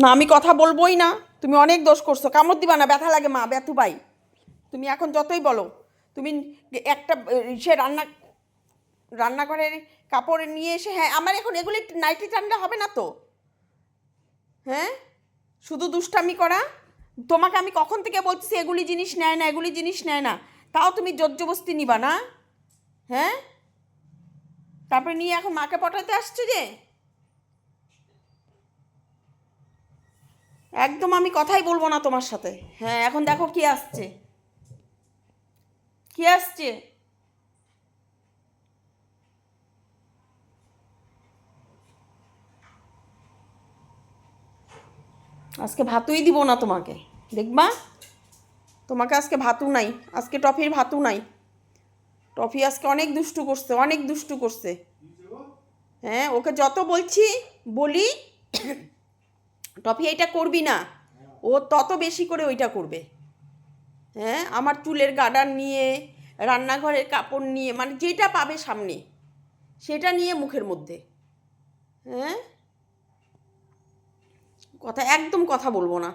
না, আমি কথা বলবোই না। তুমি অনেক দোষ করছো। কামড় দিবা না, ব্যথা লাগে মা, ব্যথু পাই। তুমি এখন যতই বলো, তুমি একটা সে রান্নাঘরের কাপড় নিয়ে এসে, হ্যাঁ আমার এখন এগুলি নাইটি ঠান্ডা হবে না তো? হ্যাঁ, শুধু দুষ্টামি করা। তোমাকে আমি কখন থেকে বলছি এগুলি জিনিস নেয় না, এগুলি জিনিস নেয় না, তাও তুমি জোরজবস্তি নিবা না? হ্যাঁ, তারপরে নিয়ে এখন মাকে পটাতে আসছো যে? একদম আমি কথাই বলবো না তোমার সাথে। হ্যাঁ, এখন দেখো কি আসছে, কি আসছে। আজকে ভাতুই দিব না তোমাকে, দেখবা? তোমাকে আজকে ভাতু নাই, আজকে টফির ভাতু নাই। টফি আজকে অনেক দুষ্টু করছে, অনেক দুষ্টু করছে। হ্যাঁ, ওকে যত বলছি, বলি টফি এইটা করবি না, ও তত বেশি করে ওইটা করবে। হ্যাঁ, আমার চুলের গার্ডার নিয়ে, রান্নাঘরের কাপড় নিয়ে, মানে যেটা পাবে সামনে সেটা নিয়ে মুখের মধ্যে। হ্যাঁ, কথা একদম কথা বলবো না।